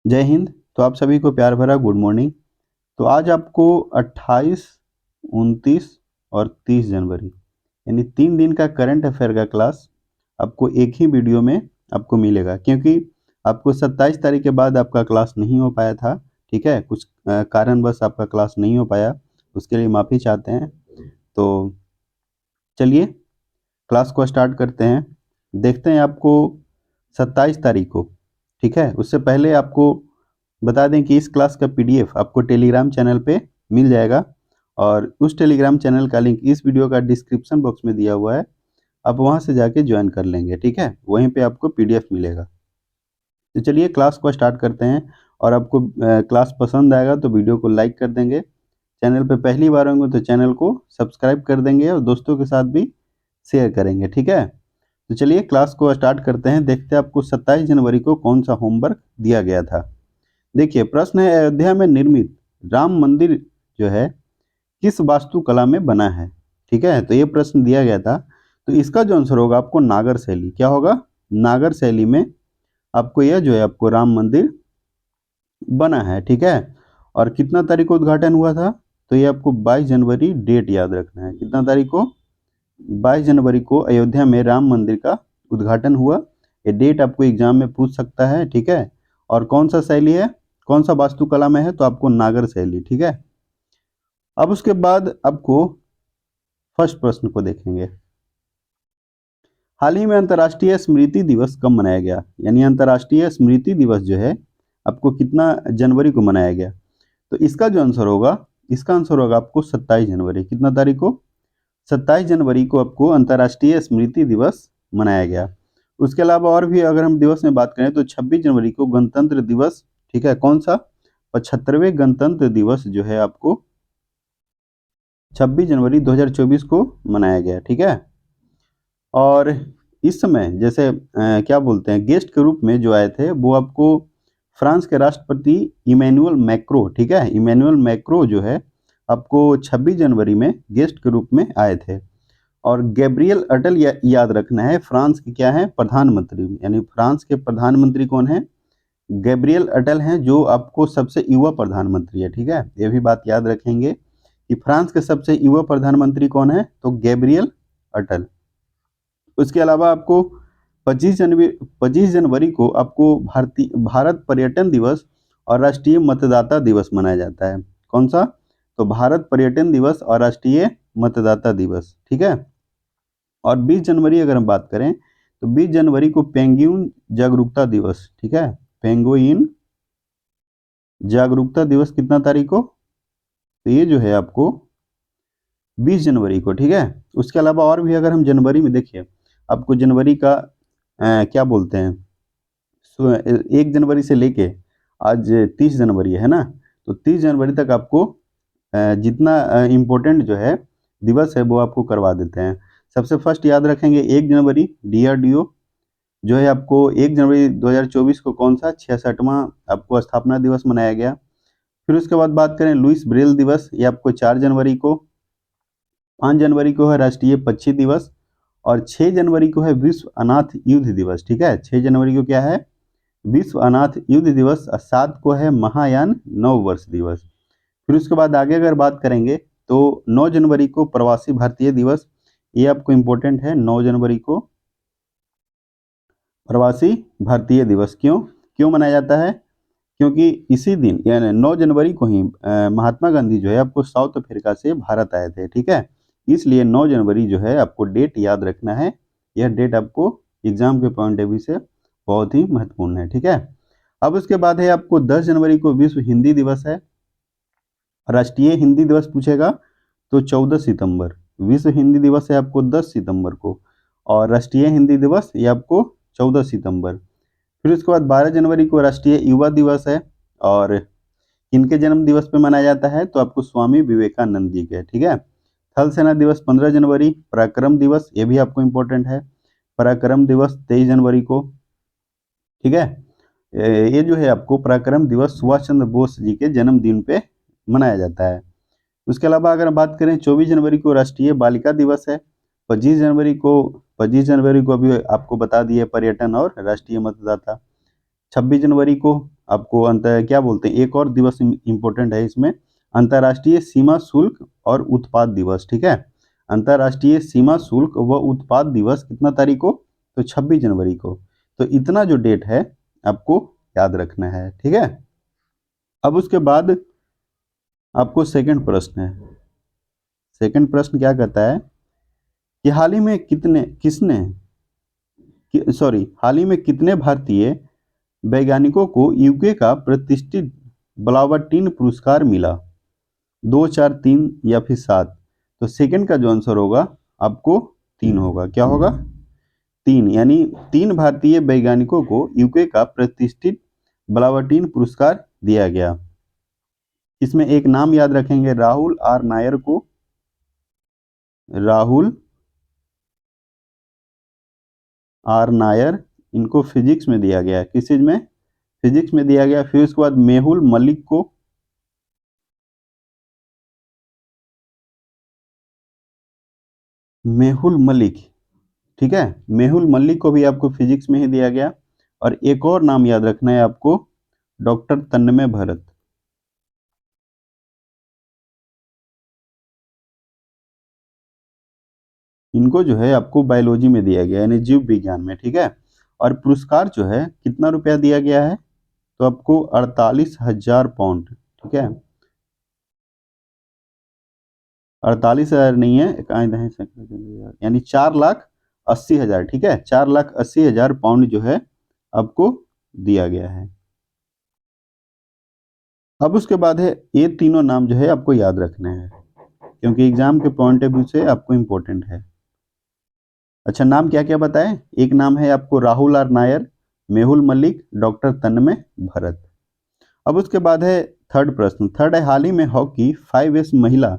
जय हिंद। तो आप सभी को प्यार भरा गुड मॉर्निंग। तो आज आपको 28, 29 और 30 जनवरी यानी 3 दिन का करंट अफेयर का क्लास आपको एक ही वीडियो में आपको मिलेगा, क्योंकि आपको 27 तारीख के बाद आपका क्लास नहीं हो पाया था। ठीक है, कुछ कारणवश आपका क्लास नहीं हो पाया, उसके लिए माफ़ी चाहते हैं। तो चलिए क्लास को स्टार्ट करते हैं। देखते हैं आपको 27 तारीख को, ठीक है, उससे पहले आपको बता दें कि इस क्लास का पीडीएफ आपको टेलीग्राम चैनल पे मिल जाएगा, और उस टेलीग्राम चैनल का लिंक इस वीडियो का डिस्क्रिप्शन बॉक्स में दिया हुआ है। आप वहां से जाके ज्वाइन कर लेंगे, ठीक है, वहीं पे आपको पीडीएफ मिलेगा। तो चलिए क्लास को स्टार्ट करते हैं। और आपको क्लास पसंद आएगा तो वीडियो को लाइक कर देंगे, चैनल पे पहली बार होंगे तो चैनल को सब्सक्राइब कर देंगे और दोस्तों के साथ भी शेयर करेंगे, ठीक है। तो चलिए क्लास को स्टार्ट करते हैं। देखते हैं आपको 27 जनवरी को कौन सा होमवर्क दिया गया था। देखिए प्रश्न है, अयोध्या में निर्मित राम मंदिर जो है किस वास्तुकला में बना है। ठीक है, तो ये प्रश्न दिया गया था। तो इसका जो आंसर होगा आपको नागर शैली, क्या होगा, नागर शैली में आपको यह जो है आपको राम मंदिर बना है। ठीक है, और कितना तारीख को उद्घाटन हुआ था, तो ये आपको 22 जनवरी डेट याद रखना है। कितना तारीख को, 22 जनवरी को अयोध्या में राम मंदिर का उद्घाटन हुआ। ये डेट आपको एग्जाम में पूछ सकता है, ठीक है। और कौन सा शैली है, कौन सा वास्तुकला में है, तो आपको नागर शैली, ठीक है। अब उसके बाद आपको फर्स्ट प्रश्न को देखेंगे। हाल ही में अंतर्राष्ट्रीय स्मृति दिवस कब मनाया गया, यानी अंतर्राष्ट्रीय स्मृति दिवस जो है आपको कितना जनवरी को मनाया गया। तो इसका जो आंसर होगा, इसका आंसर होगा आपको 27 जनवरी। कितना तारीख को, 27 जनवरी को आपको अंतर्राष्ट्रीय स्मृति दिवस मनाया गया। उसके अलावा और भी अगर हम दिवस में बात करें तो 26 जनवरी को गणतंत्र दिवस, ठीक है, कौन सा, 75वें गणतंत्र दिवस जो है आपको 26 जनवरी 2024 को मनाया गया, ठीक है। और इस समय जैसे क्या बोलते हैं, गेस्ट के रूप में जो आए थे वो आपको फ्रांस के राष्ट्रपति इमैनुअल मैक्रो, ठीक है, इमैनुअल मैक्रो जो है आपको 26 जनवरी में गेस्ट के रूप में आए थे। और गैब्रियल अटल याद रखना है, फ्रांस के क्या है, प्रधानमंत्री, यानी फ्रांस के प्रधानमंत्री कौन है, गैब्रियल अटल हैं, जो आपको सबसे युवा प्रधानमंत्री है, ठीक है। ये भी बात याद रखेंगे कि फ्रांस के सबसे युवा प्रधानमंत्री कौन है, तो गैब्रियल अटल। उसके अलावा आपको 25 जनवरी को आपको भारत पर्यटन दिवस और राष्ट्रीय मतदाता दिवस मनाया जाता है। कौन सा, तो भारत पर्यटन दिवस और राष्ट्रीय मतदाता दिवस, ठीक है। और 20 जनवरी अगर हम बात करें तो 20 जनवरी को पेंगुइन जागरूकता दिवस, ठीक है, पेंगुइन जागरूकता दिवस कितना तारीख को, तो ये जो है आपको 20 जनवरी को, ठीक है। उसके अलावा और भी अगर हम जनवरी में देखिए, आपको जनवरी का क्या बोलते हैं, 1 जनवरी से लेके आज 30 जनवरी है ना, तो 30 जनवरी तक आपको जितना इम्पोर्टेंट जो है दिवस है वो आपको करवा देते हैं। सबसे फर्स्ट याद रखेंगे 1 जनवरी डीआरडीओ जो है आपको 1 जनवरी 2024 को कौन सा 66वां आपको स्थापना दिवस मनाया गया। फिर उसके बाद बात करें लुइस ब्रेल दिवस, ये आपको 4 जनवरी को। 5 जनवरी को है राष्ट्रीय पक्षी दिवस, और 6 जनवरी को है विश्व अनाथ युद्ध दिवस, ठीक है, 6 जनवरी को क्या है, विश्व अनाथ युद्ध दिवस। 7 को है महायान नव वर्ष दिवस। फिर उसके बाद आगे अगर बात करेंगे तो 9 जनवरी को प्रवासी भारतीय दिवस, ये आपको इम्पोर्टेंट है, 9 जनवरी को प्रवासी भारतीय दिवस। क्यों क्यों मनाया जाता है, क्योंकि इसी दिन यानी 9 जनवरी को ही महात्मा गांधी जो है आपको साउथ अफ्रीका से भारत आए थे, ठीक है। इसलिए 9 जनवरी जो है आपको डेट याद रखना है। यह डेट आपको एग्जाम के पॉइंट ऑफ व्यू से बहुत ही महत्वपूर्ण है, ठीक है। अब उसके बाद है आपको 10 जनवरी को विश्व हिंदी दिवस है। राष्ट्रीय हिंदी दिवस पूछेगा तो 14 सितंबर, विश्व हिंदी दिवस है आपको 10 सितंबर को, और राष्ट्रीय हिंदी दिवस ये आपको 14 सितंबर। फिर उसके बाद 12 जनवरी को राष्ट्रीय युवा दिवस है, और किनके जन्म दिवस पे मनाया जाता है, तो आपको स्वामी विवेकानंद जी के, ठीक है। थल सेना दिवस 15 जनवरी, पराक्रम दिवस ये भी आपको इम्पोर्टेंट है, पराक्रम दिवस 23 जनवरी को, ठीक है। ये जो है आपको पराक्रम दिवस सुभाष चंद्र बोस जी के जन्मदिन पे मनाया जाता है। उसके अलावा अगर हम बात करें 24 जनवरी को राष्ट्रीय बालिका दिवस है। 25 जनवरी को अभी आपको बता दिए पर्यटन और राष्ट्रीय मतदाता। 26 जनवरी को आपको क्या बोलते हैं, एक और दिवस इंपॉर्टेंट है इसमें, अंतर्राष्ट्रीय सीमा शुल्क और उत्पाद दिवस। ठीक है, अंतर्राष्ट्रीय सीमा शुल्क व उत्पाद दिवस कितना तारीख को, तो 26 जनवरी को। तो इतना जो डेट है आपको याद रखना है। ठीक है, अब उसके बाद आपको सेकंड प्रश्न है। सेकंड प्रश्न क्या कहता है कि हाल ही में कितने भारतीय वैज्ञानिकों को यूके का प्रतिष्ठित ब्लावरटीन पुरस्कार मिला, 2, 4, 3 या फिर 7? तो सेकंड का जो आंसर होगा आपको 3 होगा। क्या होगा, 3, यानी 3 भारतीय वैज्ञानिकों को यूके का प्रतिष्ठित ब्लावरटीन पुरस्कार दिया गया। इसमें एक नाम याद रखेंगे, राहुल आर नायर को, राहुल आर नायर, इनको फिजिक्स में दिया गया। किस चीज में, फिजिक्स में दिया गया। फिर उसके बाद मेहुल मलिक को, मेहुल मलिक, ठीक है, मेहुल मलिक को भी आपको फिजिक्स में ही दिया गया। और एक और नाम याद रखना है आपको, डॉक्टर तन्मय भरत, इनको जो है आपको बायोलॉजी में दिया गया, यानी जीव विज्ञान में। ठीक है, और पुरस्कार जो है कितना रुपया दिया गया है, तो आपको 48,000 पाउंड। ठीक है, 48,000 नहीं है, यानी 4,80,000। ठीक है, 4,80,000 पाउंड जो है आपको दिया गया है। अब उसके बाद है, ये तीनों नाम जो है आपको याद रखने हैं, क्योंकि एग्जाम के पॉइंट ऑफ व्यू से आपको इंपॉर्टेंट है। अच्छा, नाम क्या क्या बताएं, एक नाम है आपको राहुल आर नायर, मेहुल मलिक, डॉक्टर तन्मय भरत। अब उसके बाद है थर्ड प्रश्न। थर्ड है, हाल ही में हॉकी 5S महिला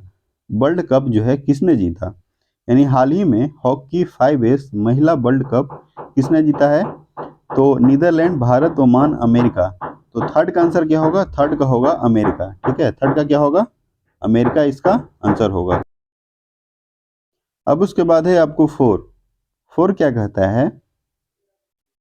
वर्ल्ड कप जो है किसने जीता, यानी हाल ही में हॉकी 5S महिला वर्ल्ड कप किसने जीता है, तो नीदरलैंड, भारत, ओमान, अमेरिका। तो थर्ड का आंसर क्या होगा, थर्ड का होगा अमेरिका। ठीक है, थर्ड का क्या होगा, अमेरिका इसका आंसर होगा। अब उसके बाद है आपको फोर। फोर क्या कहता है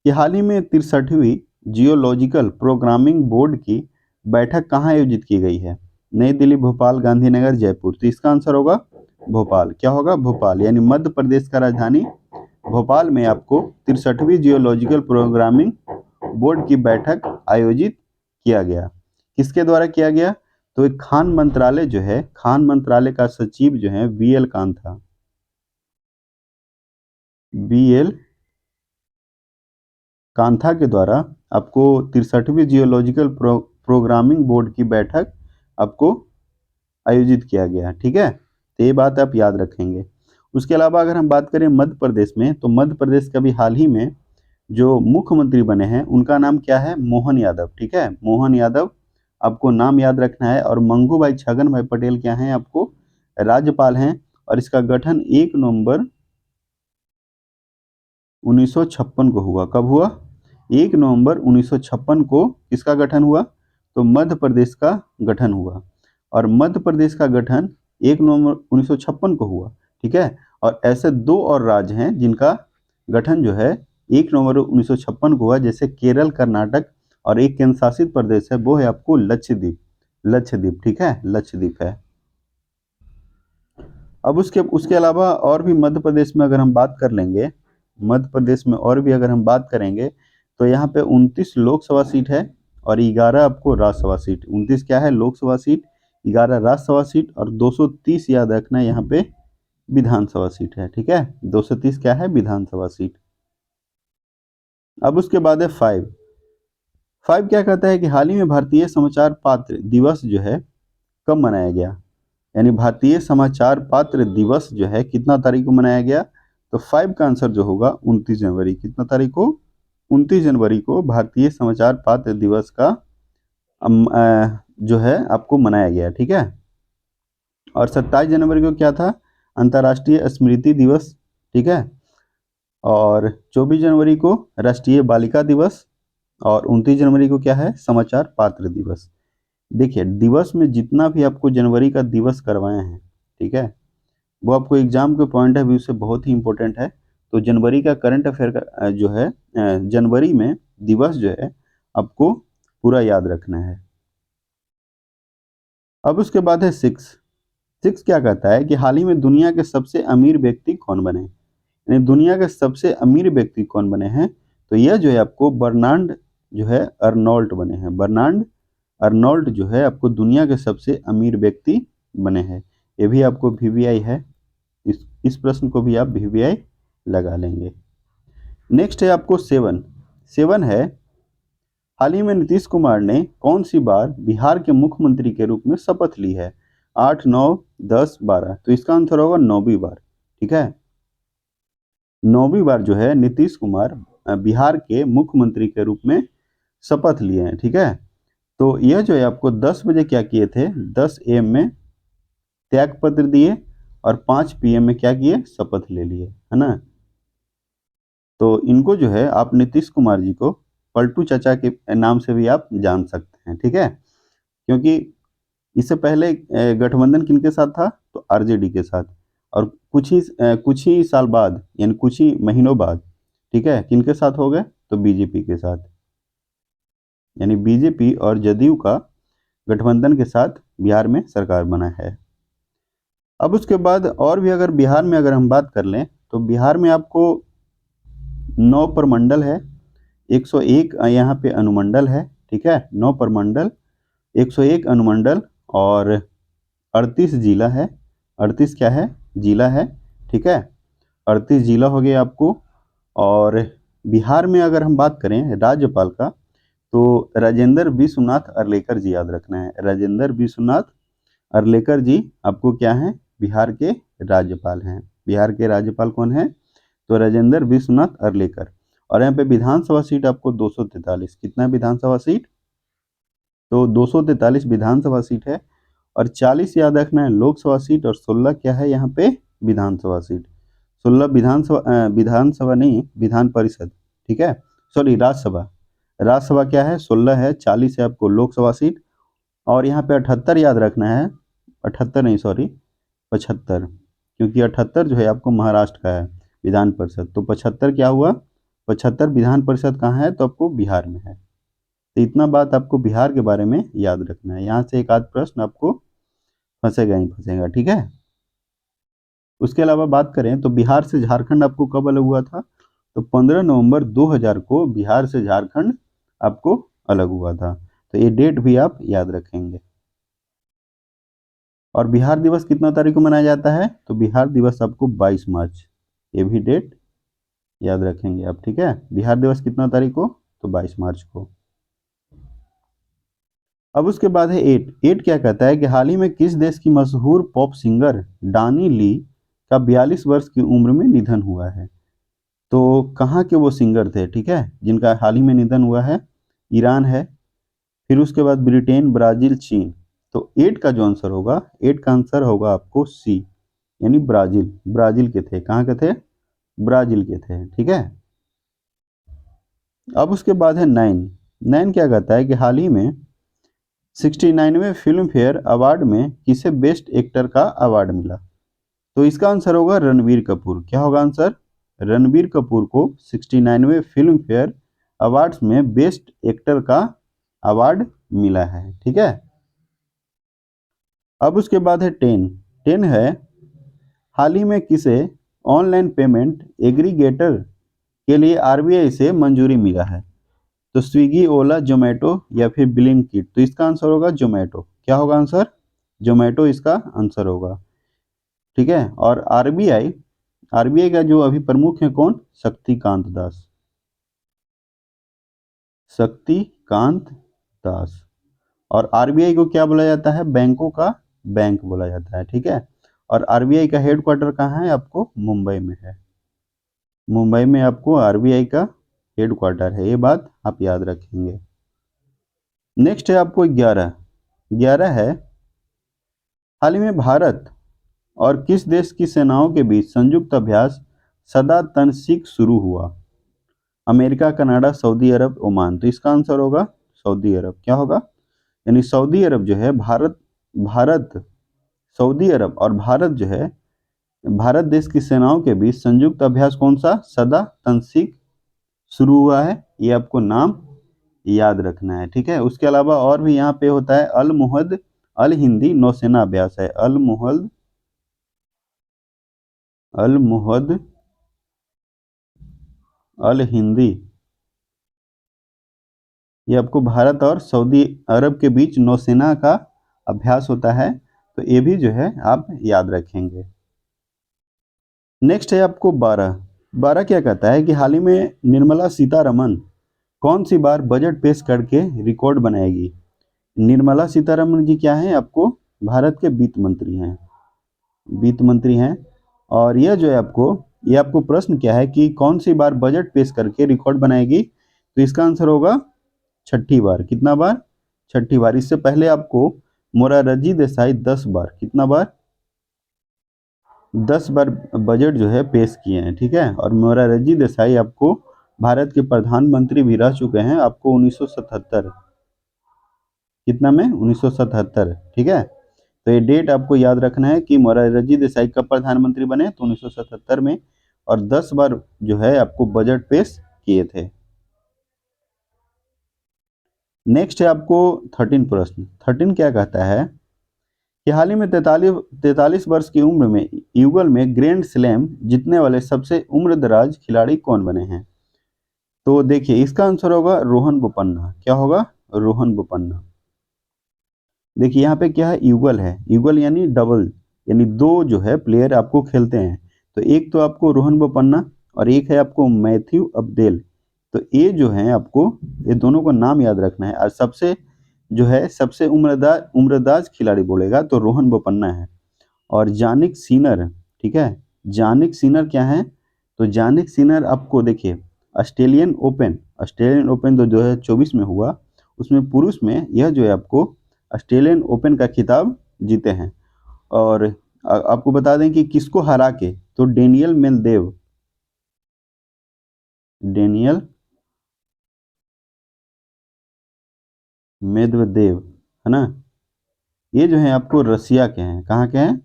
कि हाल ही में 63वीं जियोलॉजिकल प्रोग्रामिंग बोर्ड की बैठक कहाँ आयोजित की गई है, नई दिल्ली, भोपाल, गांधीनगर, जयपुर। तो इसका आंसर होगा भोपाल। क्या होगा, भोपाल, यानी मध्य प्रदेश का राजधानी भोपाल में आपको 63वीं जियोलॉजिकल प्रोग्रामिंग बोर्ड की बैठक आयोजित किया गया। किसके द्वारा किया गया, तो एक खान मंत्रालय जो है, खान मंत्रालय का सचिव जो है BL कांथा, BL कांथा के द्वारा आपको 63वीं जियोलॉजिकल प्रोग्रामिंग बोर्ड की बैठक आपको आयोजित किया गया। ठीक है, तो ये बात आप याद रखेंगे। उसके अलावा अगर हम बात करें मध्य प्रदेश में, तो मध्य प्रदेश का भी हाल ही में जो मुख्यमंत्री बने हैं उनका नाम क्या है, मोहन यादव। ठीक है, मोहन यादव आपको नाम याद रखना है। और मंगू भाई छगन भाई पटेल क्या हैं, आपको राज्यपाल हैं। और इसका गठन 1 नवंबर 1956 को हुआ। कब हुआ, 1 नवंबर 1956 को किसका गठन हुआ, तो मध्य प्रदेश का गठन हुआ। और मध्य प्रदेश का गठन 1 नवंबर 1956 को हुआ। ठीक है, और ऐसे 2 और राज्य हैं जिनका गठन जो है 1 नवंबर 1956 को हुआ, जैसे केरल, कर्नाटक, और एक केंद्र शासित प्रदेश है वो है आपको लक्षद्वीप। लक्षद्वीप, ठीक है, लक्षद्वीप है। अब उसके उसके अलावा और भी मध्य प्रदेश में अगर हम बात कर लेंगे, मध्य प्रदेश में और भी अगर हम बात करेंगे, तो यहाँ पे 29 लोकसभा सीट है और 11 आपको राज्यसभा सीट। 29 क्या है, लोकसभा सीट, 11 राज्यसभा सीट, और 230 याद रखना है यहाँ पे विधानसभा सीट है। ठीक है, 230 क्या है, विधानसभा सीट। अब उसके बाद है 5 क्या कहता है कि हाल ही में भारतीय समाचार पत्र दिवस जो है कब मनाया गया, यानी भारतीय समाचार पत्र दिवस जो है कितना तारीख को मनाया गया, तो 5 का आंसर जो होगा 29 जनवरी। कितना तारीख को, 29 जनवरी को भारतीय समाचार पत्र दिवस का जो है आपको मनाया गया। ठीक है, और 27 जनवरी को क्या था, अंतर्राष्ट्रीय स्मृति दिवस। ठीक है, और 24 जनवरी को राष्ट्रीय बालिका दिवस, और 29 जनवरी को क्या है, समाचार पत्र दिवस। देखिए, दिवस में जितना भी आपको जनवरी का दिवस करवाए हैं, ठीक है, वो आपको एग्जाम के पॉइंट ऑफ व्यू से बहुत ही इंपॉर्टेंट है। तो जनवरी का करंट अफेयर का जो है जनवरी में दिवस जो है आपको पूरा याद रखना है। अब उसके बाद है सिक्स। सिक्स क्या कहता है कि हाल ही में दुनिया के सबसे अमीर व्यक्ति कौन बने, यानी दुनिया के सबसे अमीर व्यक्ति कौन बने हैं। तो यह जो है आपको बर्नार्ड जो है अर्नोल्ट बने हैं। बर्नार्ड अर्नोल्ट जो है आपको दुनिया के सबसे अमीर व्यक्ति बने हैं। ये भी आपको वीवीआई है, इस प्रश्न को भी आप वीवीआई लगा लेंगे। नेक्स्ट है आपको सेवन। सेवन है हाल ही में नीतीश कुमार ने कौन सी बार बिहार के मुख्यमंत्री के रूप में शपथ ली है। 8, 9, 10, 12। तो इसका आंसर होगा 9वीं बार। ठीक है, 9वीं बार जो है नीतीश कुमार बिहार के मुख्यमंत्री के रूप में शपथ लिए हैं। ठीक है, तो यह जो है आपको 10 बजे क्या किए थे, 10 AM में त्याग पत्र दिए और 5 PM में क्या किए, शपथ ले लिए, है ना। तो इनको जो है आप नीतीश कुमार जी को पलटू चाचा के नाम से भी आप जान सकते हैं। ठीक है, क्योंकि इससे पहले गठबंधन किनके साथ था, तो आरजेडी के साथ, और कुछ ही साल बाद यानी कुछ ही महीनों बाद, ठीक है, किनके साथ हो गए, तो बीजेपी के साथ, यानी बीजेपी और जदयू का गठबंधन के साथ बिहार में सरकार बना है। अब उसके बाद और भी अगर बिहार में अगर हम बात कर लें तो बिहार में आपको 9 प्रमंडल है, 101 यहाँ पे अनुमंडल है। ठीक है, 9 प्रमंडल, 101 अनुमंडल और 38 जिला है। 38 क्या है, जिला है। ठीक है, 38 जिला हो गया आपको। और बिहार में अगर हम बात करें राज्यपाल का, तो राजेंद्र विश्वनाथ अर्लेकर जी याद रखना है। राजेंद्र विश्वनाथ अर्लेकर जी आपको क्या है, बिहार के राज्यपाल हैं। बिहार के राज्यपाल कौन है, तो राजेंद्र विश्वनाथ अर्लेकर। और यहाँ पे विधानसभा सीट आपको 243, कितना विधानसभा सीट, तो 243 विधानसभा सीट है। और 40 याद रखना है लोकसभा सीट, और 16 क्या है यहाँ पे, विधानसभा सीट। 16 विधानसभा नहीं, विधान परिषद। ठीक है, सॉरी राज्यसभा, राज्यसभा क्या है, 16 है। 40 है आपको लोकसभा सीट। और यहाँ पे 78 याद रखना है, 78 नहीं सॉरी 75, क्योंकि 78 जो है आपको महाराष्ट्र का है विधान परिषद। तो 75 क्या हुआ, 75 विधान परिषद कहाँ है, तो आपको बिहार में है। तो इतना बात आपको बिहार के बारे में याद रखना है। यहाँ से एक आध प्रश्न आपको फंसेगा ही फंसेगा। ठीक है, उसके अलावा बात करें तो बिहार से झारखंड आपको कब अलग हुआ था, तो 15 नवंबर 2000 को बिहार से झारखंड आपको अलग हुआ था। तो ये डेट भी आप याद रखेंगे। और बिहार दिवस कितना तारीख को मनाया जाता है, तो बिहार दिवस आपको 22 मार्च, ये भी डेट याद रखेंगे आप। ठीक है, बिहार दिवस कितना तारीख को, तो 22 मार्च को। अब उसके बाद है एट। एट क्या कहता है कि हाल ही में किस देश की मशहूर पॉप सिंगर डानी ली का 42 वर्ष की उम्र में निधन हुआ है। तो कहाँ के वो सिंगर थे, ठीक है, जिनका हाल ही में निधन हुआ है, ईरान है, फिर उसके बाद ब्रिटेन, ब्राजील, चीन। तो एट का जो आंसर होगा, एट का आंसर होगा आपको सी, यानी ब्राजील। ब्राजील के थे, कहाँ के थे, ब्राजील के थे। ठीक है, अब उसके बाद है नाइन। नाइन क्या कहता है कि हाल ही में 69वें फिल्म फेयर अवार्ड में किसे बेस्ट एक्टर का अवार्ड मिला। तो इसका आंसर होगा रणबीर कपूर। क्या होगा आंसर, रणबीर कपूर को 69वें फिल्म फेयर अवार्ड्स में बेस्ट एक्टर का अवार्ड मिला है। ठीक है, अब उसके बाद है टेन। टेन है हाल ही में किसे ऑनलाइन पेमेंट एग्रीगेटर के लिए आरबीआई से मंजूरी मिला है। तो स्विगी, ओला, जोमेटो या फिर ब्लिंकिट। तो इसका आंसर होगा जोमेटो। क्या होगा आंसर, जोमेटो इसका आंसर होगा। ठीक है, और आरबीआई, आरबीआई का जो अभी प्रमुख है कौन, शक्तिकांत दास। शक्तिकांत दास। और आरबीआई को क्या बोला जाता है, बैंकों का बैंक बोला जाता है। ठीक है, और आरबीआई का हेडक्वार्टर कहाँ है, आपको मुंबई में है। मुंबई में आपको आरबीआई का हेडक्वार्टर है, ये बात आप याद रखेंगे। नेक्स्ट है आपको 11। 11 है हाल ही में भारत और किस देश की सेनाओं के बीच संयुक्त अभ्यास सदा तनसीक शुरू हुआ। अमेरिका, कनाडा, सऊदी अरब, ओमान। तो इसका आंसर होगा सऊदी अरब। क्या होगा, यानी सऊदी अरब जो है भारत सऊदी अरब और भारत जो है, भारत देश की सेनाओं के बीच संयुक्त अभ्यास कौन सा, सदा तनसीक शुरू हुआ है। ये आपको नाम याद रखना है, ठीक है। उसके अलावा और भी यहाँ पे होता है अल मुहद अल हिंदी नौसेना अभ्यास है, अल मुहद अल हिंदी, ये आपको भारत और सऊदी अरब के बीच नौसेना का अभ्यास होता है, तो ये भी जो है आप याद रखेंगे। नेक्स्ट है आपको 12 क्या कहता है कि हाल ही में निर्मला सीतारमन कौन सी बार बजट पेश करके रिकॉर्ड बनाएगी। निर्मला सीतारमन जी क्या हैं, आपको भारत के वित्त मंत्री हैं। और यह जो है ये आपको प्रश्न क्या है कि कौन सी बार बजट पेश करके रिकॉर्ड बनाएगी, तो इसका आंसर होगा छठी बार। कितना बार? छठी बार। इससे पहले आपको मोरारजी देसाई 10 बार, कितना बार? 10 बार बजट जो है पेश किए हैं, ठीक है। और मोरारजी देसाई आपको भारत के प्रधानमंत्री भी रह चुके हैं, आपको 1977, कितना में? 1977, ठीक है। तो ये डेट आपको याद रखना है कि मोरारजी देसाई कब प्रधानमंत्री बने, तो 1977 में, और 10 बार जो है आपको बजट पेश किए थे। नेक्स्ट है आपको 13 प्रश्न। 13 क्या कहता है कि हाल ही में 43 वर्ष की उम्र में युगल में ग्रैंड स्लैम जीतने वाले सबसे उम्रदराज खिलाड़ी कौन बने हैं। तो देखिए इसका आंसर होगा रोहन बोपन्ना। क्या होगा? रोहन बोपन्ना। देखिए यहाँ पे क्या है, युगल यानी डबल, यानी दो जो है प्लेयर आपको खेलते हैं। तो एक तो आपको रोहन बोपन्ना और एक है आपको मैथ्यू अब्देल। तो ये जो है आपको ये दोनों को नाम याद रखना है। और सबसे उम्रदाज खिलाड़ी बोलेगा तो रोहन बोपन्ना है। और जानिक सिनर, ठीक है, जानिक सिनर क्या है, तो जानिक सिनर आपको देखिए ऑस्ट्रेलियन ओपन तो 2024 में हुआ, उसमें पुरुष में यह जो है आपको ऑस्ट्रेलियन ओपन का खिताब जीते हैं। और आपको बता दें कि किसको हरा के, तो डेनियल मेदवेदेव है ना, ये जो है आपको रसिया के हैं। कहाँ के हैं?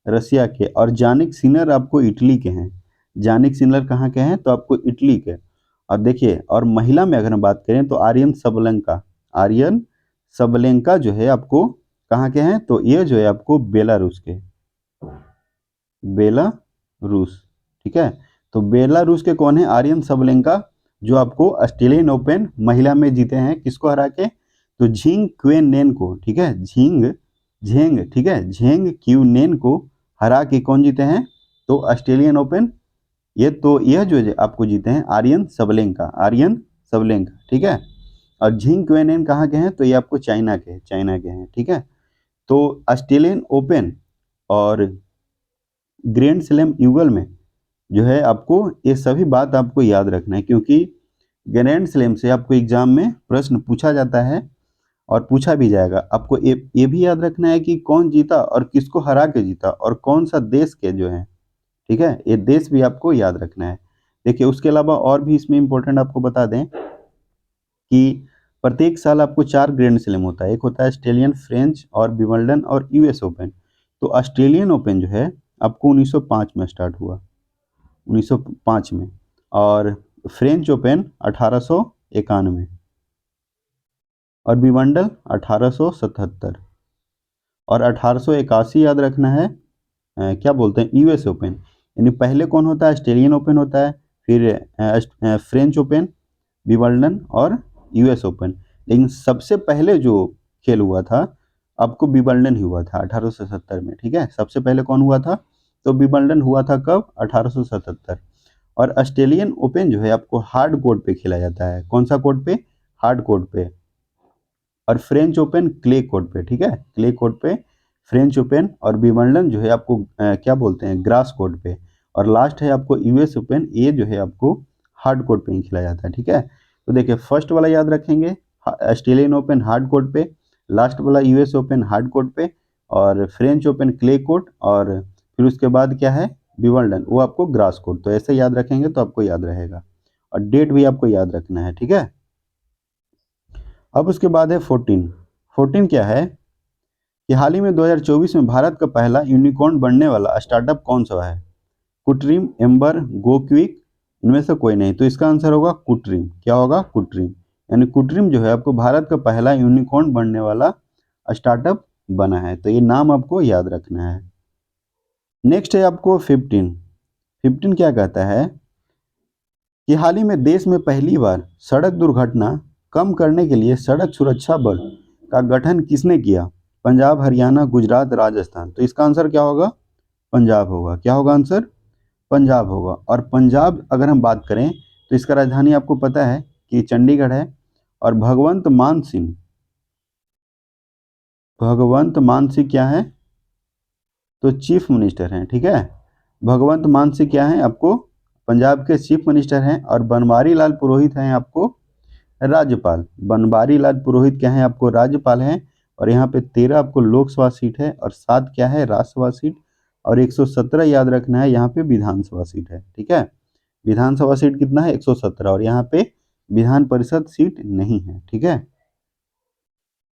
रसिया के। और जानिक सिनर आपको इटली के हैं। जानिक सिनर कहाँ के हैं, तो आपको इटली के। और देखिए और महिला में अगर हम बात करें तो आर्यन सबलेंका जो है आपको कहाँ के हैं, तो ये जो है आपको बेलारूस, ठीक है। तो बेलारूस के कौन है? आर्यन सबलेंका, जो आपको ऑस्ट्रेलियन ओपन महिला में जीते हैं। किसको हरा के? तो झिंग क्वेनेन को, ठीक है, झेंग क्यूनेन को हरा के कौन जीते हैं, तो ऑस्ट्रेलियन ओपन। यह जो आपको जीते हैं आर्यन सबलेंका, ठीक है। और झिंग क्वेनेन कहाँ के हैं, तो ये आपको चाइना के हैं, ठीक है। तो ऑस्ट्रेलियन ओपन और ग्रैंड स्लैम युगल में जो है आपको ये सभी बात आपको याद रखना है, क्योंकि ग्रैंड स्लैम से आपको एग्जाम में प्रश्न पूछा जाता है और पूछा भी जाएगा। आपको ये भी याद रखना है कि कौन जीता और किसको हरा के जीता और कौन सा देश के जो है, ठीक है, ये देश भी आपको याद रखना है। देखिए उसके अलावा और भी इसमें इंपॉर्टेंट आपको बता दें कि प्रत्येक साल आपको 4 ग्रैंड स्लैम होता है। एक होता है ऑस्ट्रेलियन, फ्रेंच और विंबलडन और यूएस ओपन। तो ऑस्ट्रेलियन ओपन जो है आपको 1905 में स्टार्ट हुआ, 1905 में। और फ्रेंच ओपन 1891 और विंबलडन 1877 और 1881 याद रखना है क्या बोलते हैं, यूएस ओपन। यानी पहले कौन होता है? ऑस्ट्रेलियन ओपन होता है, फिर फ्रेंच ओपन, विंबलडन और यूएस ओपन। लेकिन सबसे पहले जो खेल हुआ था आपको विंबलडन ही हुआ था 1870 में, ठीक है। सबसे पहले कौन हुआ था? तो विंबलडन हुआ था कब? 1877। और ऑस्ट्रेलियन ओपन जो है आपको हार्ड कोर्ट पे खेला जाता है। कौन सा कोर्ट पे? हार्ड कोर्ट पे। और फ्रेंच ओपन क्ले कोर्ट पे, ठीक है, क्ले कोर्ट पे फ्रेंच ओपन। और विंबलडन जो है आपको क्या बोलते हैं, ग्रास कोर्ट पे। और लास्ट है आपको यूएस ओपन, ये जो है आपको हार्ड कोर्ट पे ही खेला जाता है, ठीक है। तो देखिए फर्स्ट वाला याद रखेंगे ऑस्ट्रेलियन ओपन हार्ड कोर्ट पे, लास्ट वाला यूएस ओपन हार्ड कोर्ट पे, और फ्रेंच ओपन क्ले कोर्ट, और फिर उसके बाद क्या है विंबलडन, वो आपको ग्रास कोर्ट। तो ऐसे याद रखेंगे तो आपको याद रहेगा। और डेट भी आपको याद रखना है, ठीक है। अब उसके बाद है 14 क्या है कि हाल ही में 2024 में भारत का पहला यूनिकॉर्न बनने वाला स्टार्टअप कौन सा है? कुट्रीम, एम्बर, गोक्विक, इनमें से कोई नहीं। तो इसका आंसर होगा कुट्रीम। क्या होगा? कुट्रीम। यानी कृत्रिम जो है आपको भारत का पहला यूनिकॉर्न बनने वाला स्टार्टअप बना है। तो ये नाम आपको याद रखना है। नेक्स्ट है आपको 15 क्या कहता है कि हाल ही में देश में पहली बार सड़क दुर्घटना कम करने के लिए सड़क सुरक्षा बल का गठन किसने किया? पंजाब, हरियाणा, गुजरात, राजस्थान। तो इसका आंसर क्या होगा? पंजाब होगा। क्या होगा आंसर? पंजाब होगा। और पंजाब अगर हम बात करें तो इसका राजधानी आपको पता है कि चंडीगढ़ है। और भगवंत मान सिंह क्या है? तो चीफ मिनिस्टर हैं। ठीक है, भगवंत मान सिंह क्या है आपको? पंजाब के चीफ मिनिस्टर हैं। और बनवारी लाल पुरोहित हैं आपको राज्यपाल। बनवारी लाल पुरोहित क्या है आपको? राज्यपाल हैं। और यहाँ पे 13 आपको लोकसभा सीट है और 7 क्या है? राज्यसभा सीट। और 117 याद रखना है, यहाँ पे विधानसभा सीट है। ठीक है, विधानसभा सीट कितना है? 117। और यहाँ पे विधान परिषद सीट नहीं है। ठीक है,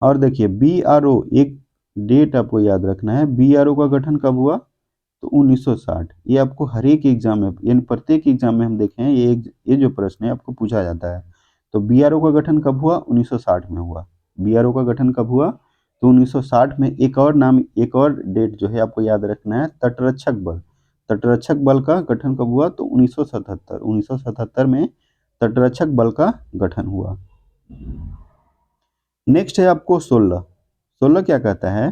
और देखिए BRO, एक डेट आपको याद रखना है। BRO का गठन कब हुआ? तो 1960। ये आपको हर एक एग्जाम में, यानी प्रत्येक एग्जाम में हम देखें ये जो प्रश्न है आपको पूछा जाता है। तो BRO का गठन कब हुआ? 1960 में हुआ। BRO का गठन कब हुआ? तो 1960 में। एक और नाम, एक और डेट जो है आपको याद रखना है, तटरक्षक बल। तटरक्षक बल का गठन कब हुआ? तो 1977। 1977 में तटरक्षक बल का गठन हुआ। नेक्स्ट है आपको 16 क्या कहता है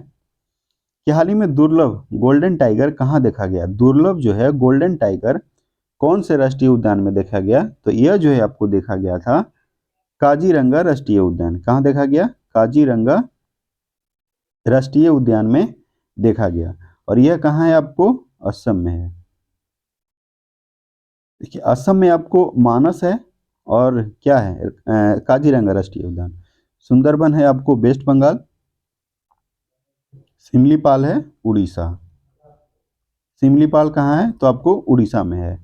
कि हाल ही में दुर्लभ गोल्डन टाइगर कहाँ देखा गया? दुर्लभ जो है गोल्डन टाइगर कौन से राष्ट्रीय उद्यान में देखा गया? तो यह जो है आपको देखा गया था काजीरंगा राष्ट्रीय उद्यान। कहाँ देखा गया? काजीरंगा राष्ट्रीय उद्यान में देखा गया। और यह कहाँ है आपको? असम में है। देखिए असम में आपको मानस है और क्या है, काजीरंगा राष्ट्रीय उद्यान। सुंदरबन है आपको वेस्ट बंगाल। सिमलीपाल है उड़ीसा। सिमलीपाल कहाँ है? तो आपको उड़ीसा में है।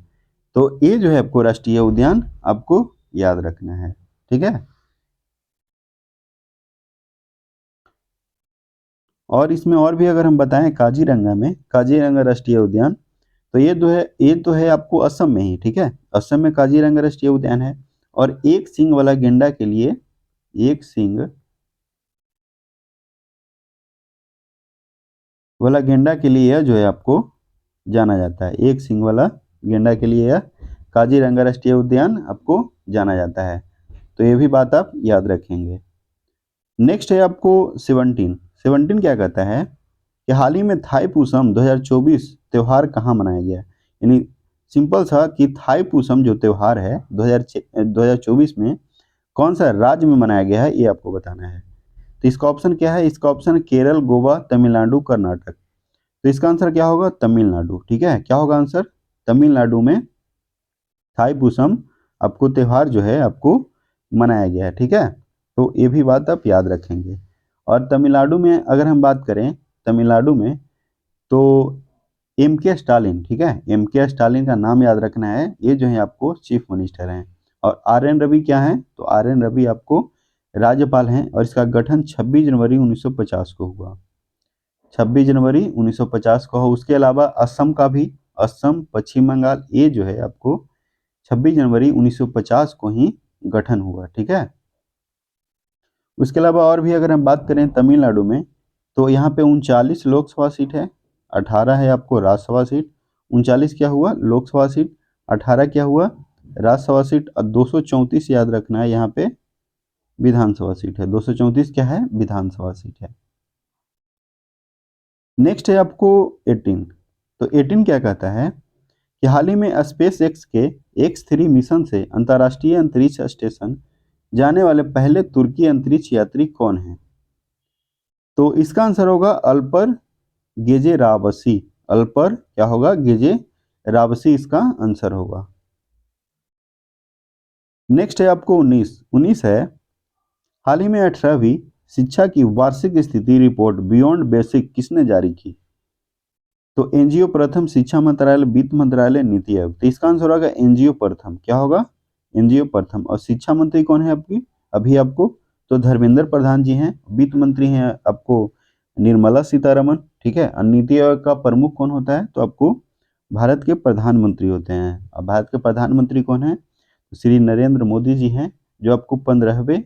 तो ये जो है आपको राष्ट्रीय उद्यान आपको याद रखना है। ठीक है, और इसमें और भी अगर हम बताएं, काजीरंगा राष्ट्रीय उद्यान, तो ये तो है आपको असम में ही। ठीक है, असम में काजीरंगा राष्ट्रीय उद्यान है। और एक सींग वाला गेंडा के लिए, एक सींग वाला गेंडा के लिए यह जो है आपको जाना जाता है। एक सींग वाला गेंडा के लिए यह काजीरंगा राष्ट्रीय उद्यान आपको जाना जाता है। तो ये भी बात आप याद रखेंगे। नेक्स्ट है आपको 17 क्या कहता है कि हाल ही में थाईपुसम 2024 त्यौहार कहाँ मनाया गया? यानी सिंपल सा कि थाईपुसम जो त्यौहार है 2024 में कौन सा राज्य में मनाया गया है, ये आपको बताना है। तो इसका ऑप्शन क्या है? इसका ऑप्शन केरल, गोवा, तमिलनाडु, कर्नाटक। तो इसका आंसर क्या होगा? तमिलनाडु। ठीक है, क्या होगा आंसर? तमिलनाडु में थाईपुसम आपको त्यौहार जो है आपको मनाया गया है। ठीक है, तो ये भी बात आप याद रखेंगे। और तमिलनाडु में अगर हम बात करें, तमिलनाडु में तो MK स्टालिन। ठीक है, MK स्टालिन का नाम याद रखना है। ये जो है आपको चीफ मिनिस्टर हैं। और RN रवि क्या है? तो RN रवि आपको राज्यपाल हैं। और इसका गठन 26 जनवरी 1950 को हुआ। 26 जनवरी 1950 को हो। उसके अलावा असम का भी, असम, पश्चिम बंगाल, ये जो है आपको 26 जनवरी 1950 को ही गठन हुआ। ठीक है, उसके अलावा और भी अगर हम बात करें तमिलनाडु में, तो यहाँ पे 39 लोकसभा सीट है, 18 है आपको राज्यसभा सीट। 39 क्या हुआ? लोकसभा सीट। 18 क्या हुआ? राज्यसभा सीट। और 234 याद रखना है, यहाँ पे विधानसभा सीट है। 234 क्या है? विधानसभा सीट है। नेक्स्ट है आपको 18। तो 18 क्या कहता है कि हाल ही में स्पेस एक्स के X3 मिशन से अंतर्राष्ट्रीय अंतरिक्ष स्टेशन जाने वाले पहले तुर्की अंतरिक्ष यात्री कौन हैं? तो इसका आंसर होगा अल्पर गेजेरावसी। अल्पर क्या होगा? गेजेरावसी इसका आंसर होगा। नेक्स्ट है आपको 19 है, हाल ही में 18वीं शिक्षा की वार्षिक स्थिति रिपोर्ट बियॉन्ड बेसिक किसने जारी की? तो एनजीओ प्रथम, शिक्षा मंत्रालय, वित्त मंत्रालय, नीति आयोग। तो इसका आंसर होगा एनजीओ प्रथम। क्या होगा? एनजीओ प्रथम। और शिक्षा मंत्री कौन है आपकी अभी आपको? तो धर्मेंद्र प्रधान जी हैं। वित्त मंत्री हैं आपको निर्मला सीतारमन। ठीक है, और नीति आयोग का प्रमुख कौन होता है? तो आपको भारत के प्रधानमंत्री होते हैं। और भारत के प्रधानमंत्री कौन है? तो श्री नरेंद्र मोदी जी हैं। जो आपको 15वें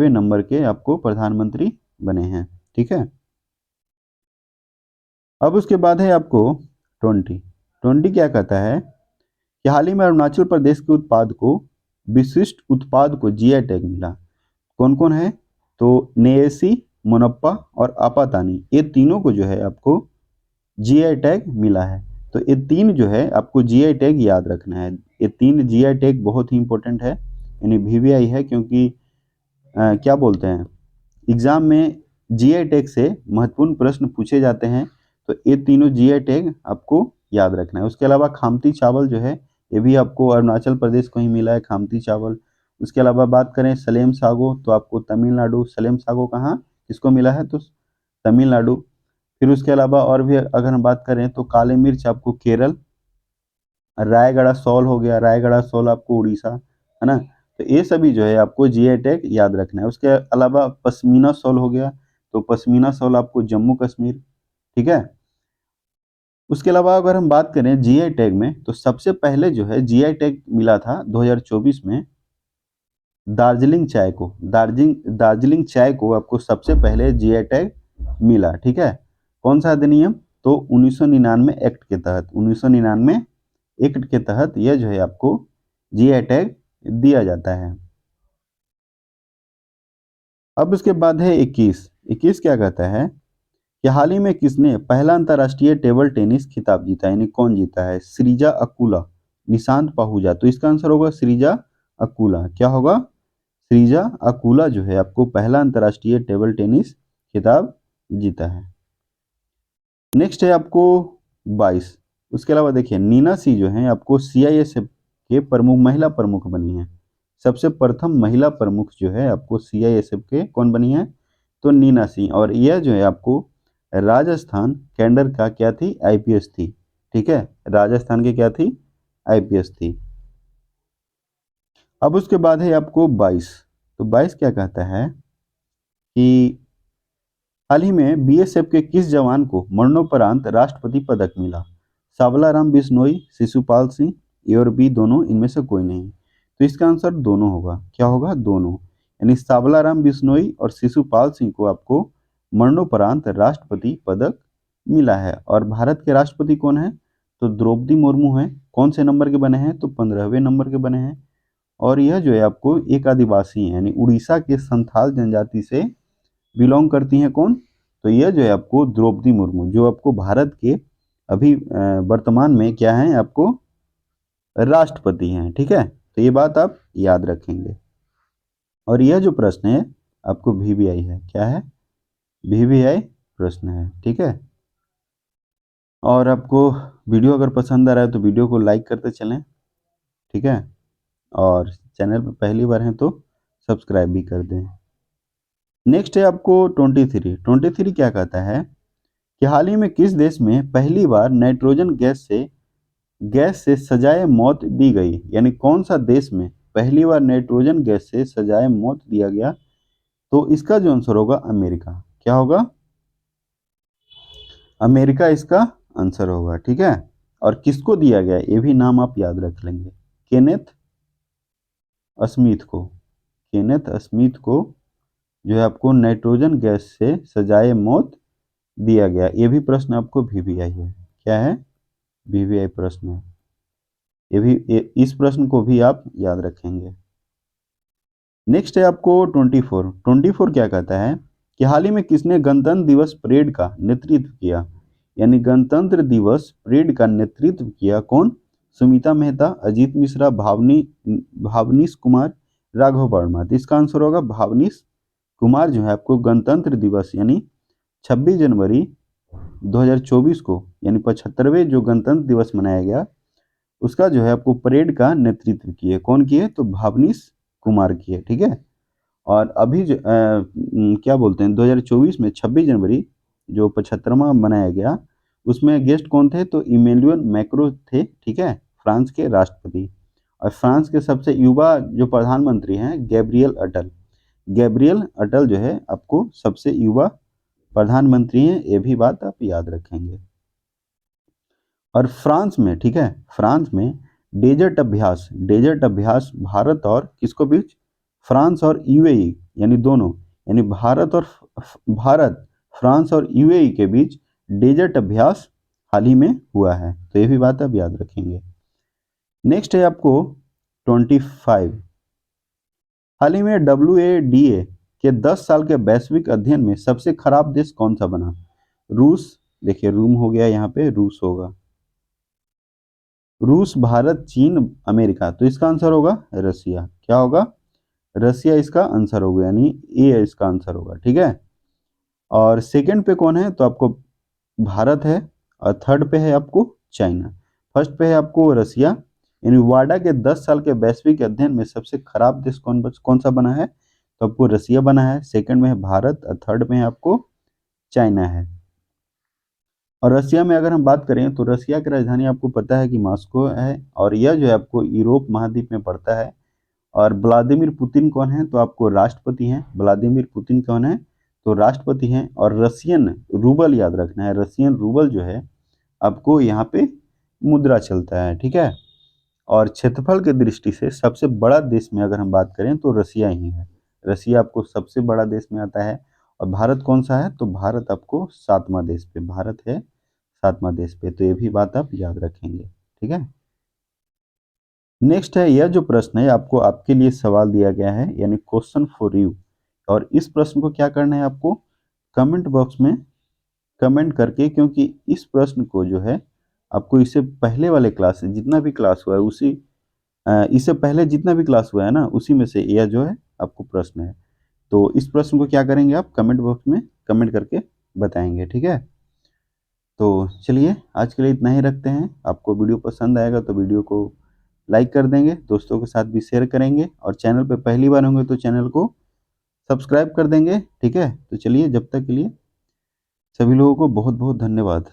नंबर के आपको प्रधानमंत्री बने हैं। ठीक है, अब उसके बाद है आपको 20 क्या कहता है कि हाल ही में अरुणाचल प्रदेश के उत्पाद को विशिष्ट उत्पाद को जीआई टैग मिला। कौन कौन है? तो नेएसी, मोनप्पा और आपातानी, ये तीनों को जो है आपको जीआई टैग मिला है। तो ये तीन जो है आपको जीआई टैग याद रखना है। ये तीन जीआई टैग बहुत ही इंपॉर्टेंट है, यानी वीवीआई है, क्योंकि क्या बोलते हैं, एग्जाम में जीआई टैग से महत्वपूर्ण प्रश्न पूछे जाते हैं। तो ये तीनों जीआई टैग आपको याद रखना है। उसके अलावा खामती चावल जो है, ये भी आपको अरुणाचल प्रदेश को ही मिला है, खामती चावल। उसके अलावा बात करें सलेम सागो, तो आपको तमिलनाडु, सलेम सागो कहाँ किसको मिला है? तो तमिलनाडु। फिर उसके अलावा और भी अगर हम बात करें तो काली मिर्च आपको केरल, रायगढ़ सॉल हो गया, रायगढ़ सॉल आपको उड़ीसा, है ना। तो ये सभी जो है आपको जीआई टैग याद रखना है। उसके अलावा पश्मीना सॉल हो गया, तो पश्मीना सॉल आपको जम्मू कश्मीर। ठीक है, उसके अलावा अगर हम बात करें जीआई टैग में, तो सबसे पहले जो है जीआई टैग मिला था 2024 में दार्जिलिंग चाय को। दार्जिलिंग चाय को आपको सबसे पहले जीआई टैग मिला। ठीक है, कौन सा अधिनियम? तो 1999 एक्ट के तहत, 1999 एक्ट के तहत यह जो है आपको जीआई टैग दिया जाता है। अब उसके बाद है 21 क्या कहता है कि हाल ही में किसने पहला अंतर्राष्ट्रीय टेबल टेनिस खिताब जीता, यानी कौन जीता है? श्रीजा अकुला, निशांत पाहुजा। तो इसका आंसर होगा श्रीजा अकुला। क्या होगा? श्रीजा अकुला जो है आपको पहला अंतर्राष्ट्रीय टेबल टेनिस खिताब जीता है। नेक्स्ट है आपको 22। उसके अलावा देखिए नीना सी जो है आपको सीआईएसएफ के प्रमुख, महिला प्रमुख बनी है। सबसे प्रथम महिला प्रमुख जो है आपको सीआईएसएफ के कौन बनी है? तो नीना सिंह। और यह जो है आपको राजस्थान कैडर का क्या थी? आईपीएस थी। ठीक है, राजस्थान की क्या थी? आईपीएस थी। अब उसके बाद है आपको 22। तो 22 क्या कहता है कि हाल ही में बीएसएफ के किस जवान को मरणोपरांत राष्ट्रपति पदक मिला? सावलाराम बिश्नोई, शिशुपाल सिंह, ए और बी दोनों, इनमें से कोई नहीं। तो इसका आंसर दोनों होगा। क्या होगा? दोनों, यानी सावलाराम बिश्नोई और शिशुपाल सिंह को आपको मरणोपरांत राष्ट्रपति पदक मिला है। और भारत के राष्ट्रपति कौन है? तो द्रौपदी मुर्मू है। कौन से नंबर के बने हैं? तो 15वें नंबर के बने हैं। और यह जो है आपको एक आदिवासी है, यानी उड़ीसा के संथाल जनजाति से बिलोंग करती हैं। कौन? तो यह जो है आपको द्रौपदी मुर्मू, जो आपको भारत के अभी वर्तमान में क्या है आपको राष्ट्रपति हैं। ठीक है, तो ये बात आप याद रखेंगे। और यह जो प्रश्न है आपको वीवीआई है। क्या है? वीवीआई प्रश्न है। ठीक है, और आपको वीडियो अगर पसंद आ रहा है तो वीडियो को लाइक करते चलें। ठीक है, और चैनल पर पहली बार हैं तो सब्सक्राइब भी कर दें। नेक्स्ट है आपको 23 क्या कहता है कि हाल ही में किस देश में पहली बार नाइट्रोजन गैस से सजाए मौत दी गई, यानी कौन सा देश में पहली बार नाइट्रोजन गैस से सजाए मौत दिया गया? तो इसका जो आंसर होगा अमेरिका। क्या होगा? अमेरिका इसका आंसर होगा। ठीक है, और किसको दिया गया ये भी नाम आप याद रख लेंगे, केनेथ स्मिथ को। केनेथ स्मिथ को जो है आपको नाइट्रोजन गैस से सजाए मौत दिया गया। ये भी प्रश्न आपको वीवीआई है। क्या है? वीवीआई प्रश्न है। इस प्रश्न को भी आप याद रखेंगे। नेक्स्ट है आपको 24 क्या कहता है कि हाल ही में किसने गणतंत्र दिवस परेड का नेतृत्व किया, यानी गणतंत्र दिवस परेड का नेतृत्व किया कौन? सुमिता मेहता, अजीत मिश्रा, भावनीश कुमार, राघव वर्मा। तो इसका आंसर होगा भावनीश कुमार जो है आपको गणतंत्र दिवस यानी 26 जनवरी 2024 को, यानी 75वें जो गणतंत्र दिवस मनाया गया, उसका जो है आपको परेड का नेतृत्व किए। कौन किए? तो भावनीश कुमार किए। ठीक है, और अभी जो क्या बोलते हैं 2024 में 26 जनवरी जो 75वां मनाया गया, उसमें गेस्ट कौन थे? तो इमैनुअल मैक्रो थे। ठीक है, फ्रांस के राष्ट्रपति। और फ्रांस के सबसे युवा जो प्रधानमंत्री हैं गैब्रियल अटल। गैब्रियल अटल जो है आपको सबसे युवा प्रधानमंत्री हैं। ये भी बात आप याद रखेंगे। और फ्रांस में, ठीक है, फ्रांस में डेजर्ट अभ्यास भारत और किसको बीच, फ्रांस और यूएई, यानी दोनों, यानी भारत, फ्रांस और यूएई के बीच डेजर्ट अभ्यास हाल ही में हुआ है। तो ये भी बात आप याद रखेंगे। नेक्स्ट है आपको 25, हाल ही में WADA के 10 साल के वैश्विक अध्ययन में सबसे खराब देश कौन सा बना। रूस, देखिए रूम हो गया, यहाँ पे रूस होगा, रूस, भारत, चीन, अमेरिका। तो इसका आंसर होगा रसिया। क्या होगा, रसिया इसका आंसर होगा, यानी ए इसका आंसर होगा। ठीक है, और सेकंड पे कौन है, तो आपको भारत है, और थर्ड पे है आपको चाइना, फर्स्ट पे है आपको रसिया। यानी वाडा के 10 साल के वैश्विक अध्ययन में सबसे खराब देश कौन सा बना है, तो आपको रसिया बना है, सेकंड में है भारत, और थर्ड में है आपको चाइना है। और रसिया में अगर हम बात करें तो रसिया की राजधानी आपको पता है कि मॉस्को है, और यह जो है आपको यूरोप महाद्वीप में पड़ता है। और व्लादिमीर पुतिन कौन है, तो आपको राष्ट्रपति हैं। व्लादिमीर पुतिन कौन है, तो राष्ट्रपति हैं। और रशियन रूबल याद रखना है, रशियन रूबल जो है आपको यहाँ पे मुद्रा चलता है। ठीक है, और क्षेत्रफल की दृष्टि से सबसे बड़ा देश में अगर हम बात करें तो रसिया ही है। रसिया आपको सबसे बड़ा देश में आता है। और भारत कौन सा है, तो भारत आपको 7वां देश पे, भारत है 7वां देश पे। तो ये भी बात आप याद रखेंगे। ठीक है, नेक्स्ट है, यह जो प्रश्न है आपको, आपके लिए सवाल दिया गया है, यानी क्वेश्चन फॉर यू। और इस प्रश्न को क्या करना है आपको, कमेंट बॉक्स में कमेंट करके, क्योंकि इस प्रश्न को जो है आपको इससे पहले वाले क्लास से जितना भी क्लास हुआ है उसी इससे पहले जितना भी क्लास हुआ है ना, उसी में से यह जो है आपको प्रश्न है। तो इस प्रश्न को क्या करेंगे आप, कमेंट बॉक्स में कमेंट करके बताएंगे। ठीक है, तो चलिए आज के लिए इतना ही रखते हैं। आपको वीडियो पसंद आएगा तो वीडियो को लाइक कर देंगे, दोस्तों के साथ भी शेयर करेंगे, और चैनल पे पहली बार होंगे तो चैनल को सब्सक्राइब कर देंगे। ठीक है, तो चलिए जब तक के लिए सभी लोगों को बहुत बहुत धन्यवाद।